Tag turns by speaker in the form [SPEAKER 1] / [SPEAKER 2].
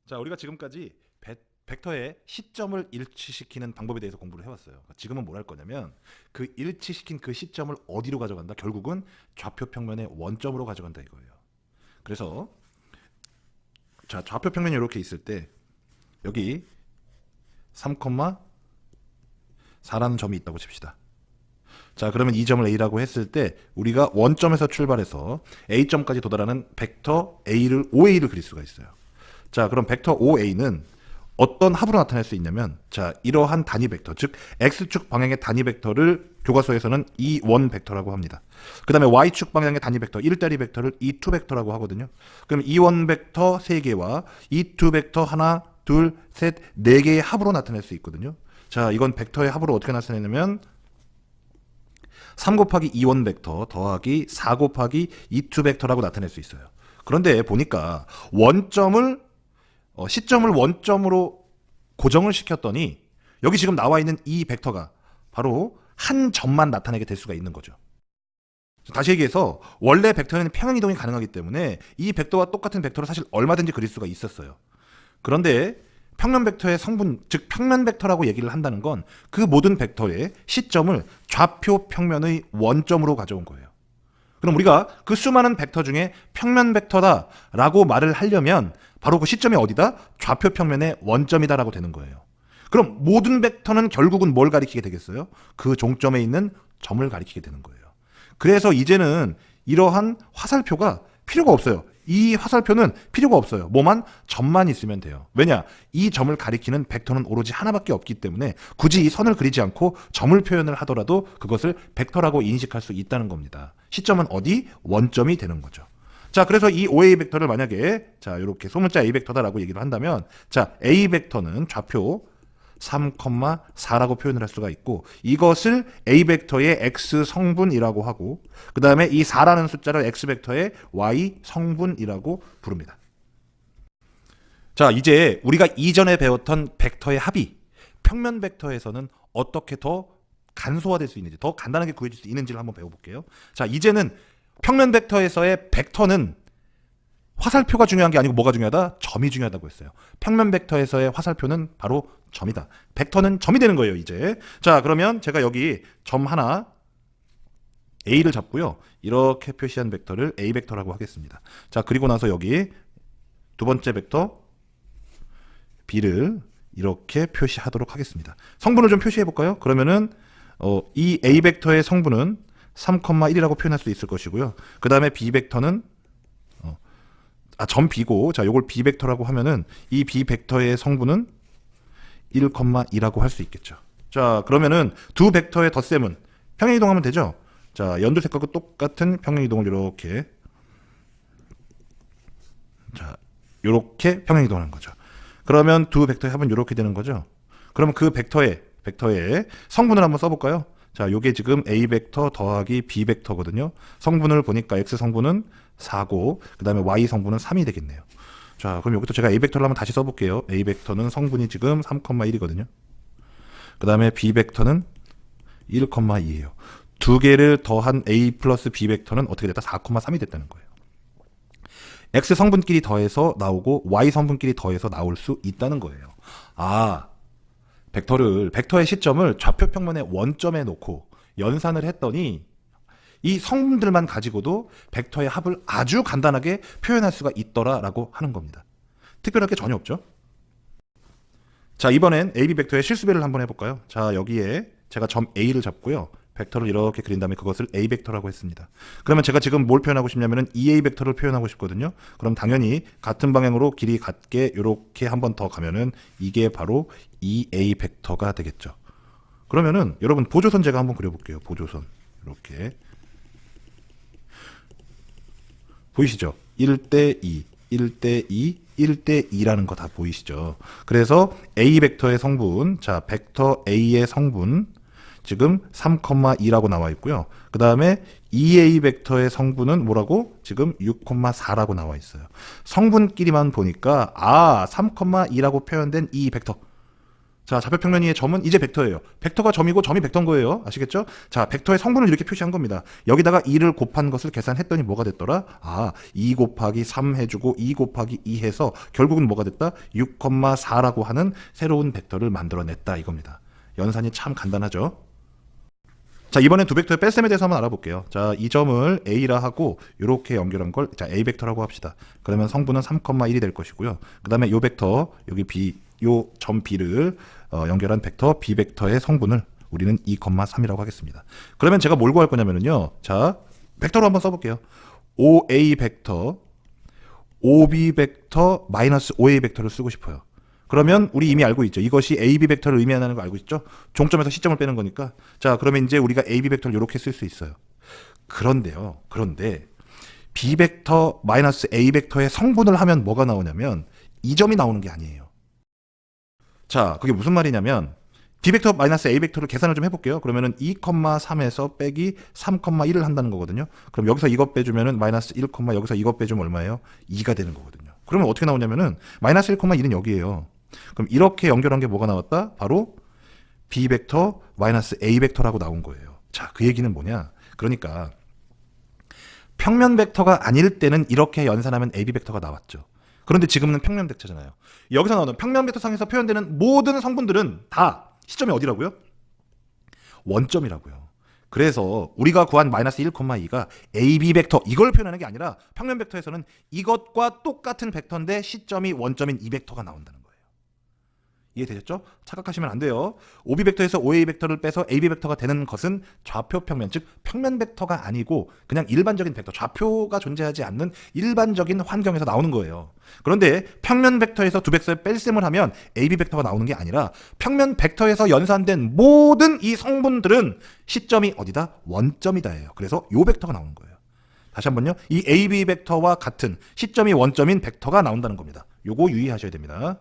[SPEAKER 1] 자, 우리가 지금까지 벡터의 시점을 일치시키는 방법에 대해서 공부를 해왔어요. 지금은 뭘 할 거냐면 그 일치시킨 그 시점을 어디로 가져간다? 결국은 좌표 평면의 원점으로 가져간다 이거예요. 그래서 자, 좌표 평면이 이렇게 있을 때 여기 3,4라는 점이 있다고 칩시다. 자, 그러면 이 점을 A라고 했을 때 우리가 원점에서 출발해서 A점까지 도달하는 벡터 A를 OA를 그릴 수가 있어요. 자, 그럼 벡터 OA는 어떤 합으로 나타낼 수 있냐면, 자, 이러한 단위 벡터, 즉 X축 방향의 단위 벡터를 교과서에서는 E1 벡터라고 합니다. 그 다음에 Y축 방향의 단위 벡터, 1다리 벡터를 E2 벡터라고 하거든요. 그럼 E1 벡터 3개와 E2 벡터 하나, 둘, 셋, 4개의 합으로 나타낼 수 있거든요. 자, 이건 벡터의 합으로 어떻게 나타내냐면 3 곱하기 E1 벡터 더하기 4 곱하기 E2 벡터라고 나타낼 수 있어요. 그런데 보니까 시점을 원점으로 고정을 시켰더니 여기 지금 나와 있는 이 벡터가 바로 한 점만 나타내게 될 수가 있는 거죠. 다시 얘기해서 원래 벡터는 평행이동이 가능하기 때문에 이 벡터와 똑같은 벡터를 사실 얼마든지 그릴 수가 있었어요. 그런데 평면 벡터의 성분, 즉 평면 벡터라고 얘기를 한다는 건 그 모든 벡터의 시점을 좌표 평면의 원점으로 가져온 거예요. 그럼 우리가 그 수많은 벡터 중에 평면 벡터다라고 말을 하려면 바로 그 시점이 어디다? 좌표 평면의 원점이다라고 되는 거예요. 그럼 모든 벡터는 결국은 뭘 가리키게 되겠어요? 그 종점에 있는 점을 가리키게 되는 거예요. 그래서 이제는 이러한 화살표가 필요가 없어요. 이 화살표는 필요가 없어요. 뭐만? 점만 있으면 돼요. 왜냐? 이 점을 가리키는 벡터는 오로지 하나밖에 없기 때문에 굳이 이 선을 그리지 않고 점을 표현을 하더라도 그것을 벡터라고 인식할 수 있다는 겁니다. 시점은 어디? 원점이 되는 거죠. 자, 그래서 이 OA 벡터를 만약에 자, 이렇게 소문자 A 벡터다라고 얘기를 한다면 자, A 벡터는 좌표 3,4라고 표현을 할 수가 있고 이것을 A 벡터의 X 성분이라고 하고 그 다음에 이 4라는 숫자를 X 벡터의 Y 성분이라고 부릅니다. 자, 이제 우리가 이전에 배웠던 벡터의 합이 평면 벡터에서는 어떻게 더 간소화될 수 있는지, 더 간단하게 구해질 수 있는지를 한번 배워볼게요. 자, 이제는 평면 벡터에서의 벡터는 화살표가 중요한 게 아니고 뭐가 중요하다? 점이 중요하다고 했어요. 평면 벡터에서의 화살표는 바로 점이다. 벡터는 점이 되는 거예요, 이제. 자, 그러면 제가 여기 점 하나 A를 잡고요. 이렇게 표시한 벡터를 A 벡터라고 하겠습니다. 자, 그리고 나서 여기 두 번째 벡터 B를 이렇게 표시하도록 하겠습니다. 성분을 좀 표시해 볼까요? 그러면은 이 A 벡터의 성분은 3,1이라고 표현할 수 있을 것이고요. 그 다음에 B 벡터는 점 B고, 자, 요걸 B 벡터라고 하면은 이 B 벡터의 성분은 1,2라고 할 수 있겠죠. 자, 그러면은 두 벡터의 덧셈은 평행이동하면 되죠. 자, 연두색하고 똑같은 평행이동을 이렇게 자, 요렇게 평행이동하는 거죠. 그러면 두 벡터의 합은 이렇게 되는 거죠. 그러면 그 벡터의 성분을 한번 써볼까요? 자, 요게 지금 A 벡터 더하기 B 벡터거든요. 성분을 보니까 X 성분은 4고 그 다음에 Y 성분은 3이 되겠네요. 자, 그럼 여기서 제가 A 벡터를 한번 다시 써볼게요. A 벡터는 성분이 지금 3,1이거든요. 그 다음에 B 벡터는 1,2예요. 두 개를 더한 A 플러스 B 벡터는 어떻게 됐다? 4,3이 됐다는 거예요. X 성분끼리 더해서 나오고 Y 성분끼리 더해서 나올 수 있다는 거예요. 아, 벡터의 시점을 좌표 평면의 원점에 놓고 연산을 했더니 이 성분들만 가지고도 벡터의 합을 아주 간단하게 표현할 수가 있더라라고 하는 겁니다. 특별할 게 전혀 없죠. 자, 이번엔 AB 벡터의 실수배를 한번 해볼까요? 자, 여기에 제가 점 A를 잡고요. 벡터를 이렇게 그린 다음에 그것을 A 벡터라고 했습니다. 그러면 제가 지금 뭘 표현하고 싶냐면은 EA 벡터를 표현하고 싶거든요. 그럼 당연히 같은 방향으로 길이 같게 이렇게 한 번 더 가면은 이게 바로 EA 벡터가 되겠죠. 그러면은 여러분 보조선 제가 한번 그려볼게요. 보조선 이렇게 보이시죠? 1대2, 1대2, 1대2라는 거 다 보이시죠? 그래서 A 벡터의 성분, 자, 벡터 A의 성분 지금 3,2라고 나와 있고요. 그 다음에 EA 벡터의 성분은 뭐라고? 지금 6,4라고 나와 있어요. 성분끼리만 보니까 3,2라고 표현된 이 벡터 자, 좌표평면이의 점은 이제 벡터예요. 벡터가 점이고 점이 벡터인 거예요. 아시겠죠? 자, 벡터의 성분을 이렇게 표시한 겁니다. 여기다가 2를 곱한 것을 계산했더니 뭐가 됐더라? 아, 2 곱하기 3 해주고 2 곱하기 2 해서 결국은 뭐가 됐다? 6,4라고 하는 새로운 벡터를 만들어냈다 이겁니다. 연산이 참 간단하죠? 자, 이번엔 두 벡터의 뺄셈에 대해서 한번 알아볼게요. 자, 이 점을 A라 하고 이렇게 연결한 걸 자, A 벡터라고 합시다. 그러면 성분은 3,1이 될 것이고요. 그 다음에 요 벡터, 여기 B, 요 점 B를 연결한 벡터 B 벡터의 성분을 우리는 2,3이라고 하겠습니다. 그러면 제가 뭘 구할 거냐면요. 자, 벡터로 한번 써볼게요. OA 벡터, OB 벡터, 마이너스 OA 벡터를 쓰고 싶어요. 그러면 우리 이미 알고 있죠. 이것이 AB 벡터를 의미하는 거 알고 있죠. 종점에서 시점을 빼는 거니까. 자, 그러면 이제 우리가 AB 벡터를 이렇게 쓸 수 있어요. 그런데요. 그런데 B 벡터 마이너스 A 벡터의 성분을 하면 뭐가 나오냐면 이 점이 나오는 게 아니에요. 자, 그게 무슨 말이냐면 B 벡터 마이너스 A 벡터를 계산을 좀 해볼게요. 그러면은 2,3에서 빼기 3,1을 한다는 거거든요. 그럼 여기서 이것 빼주면은 마이너스 1, 여기서 이것 빼주면 얼마예요? 2가 되는 거거든요. 그러면 어떻게 나오냐면은 마이너스 1,1은 여기에요. 그럼 이렇게 연결한 게 뭐가 나왔다? 바로 B 벡터 마이너스 A 벡터라고 나온 거예요. 자, 그 얘기는 뭐냐? 그러니까 평면 벡터가 아닐 때는 이렇게 연산하면 AB 벡터가 나왔죠. 그런데 지금은 평면 벡터잖아요. 여기서 나오는 평면 벡터 상에서 표현되는 모든 성분들은 다 시점이 어디라고요? 원점이라고요. 그래서 우리가 구한 마이너스 1,2가 AB 벡터 이걸 표현하는 게 아니라 평면 벡터에서는 이것과 똑같은 벡터인데 시점이 원점인 이 벡터가 나온다는 거예요. 이해되셨죠? 착각하시면 안 돼요. OB 벡터에서 OA 벡터를 빼서 AB 벡터가 되는 것은 좌표 평면, 즉 평면 벡터가 아니고 그냥 일반적인 벡터, 좌표가 존재하지 않는 일반적인 환경에서 나오는 거예요. 그런데 평면 벡터에서 두 벡터의 뺄셈을 하면 AB 벡터가 나오는 게 아니라 평면 벡터에서 연산된 모든 이 성분들은 시점이 어디다? 원점이다예요. 그래서 요 벡터가 나오는 거예요. 다시 한번요. 이 AB 벡터와 같은 시점이 원점인 벡터가 나온다는 겁니다. 요거 유의하셔야 됩니다.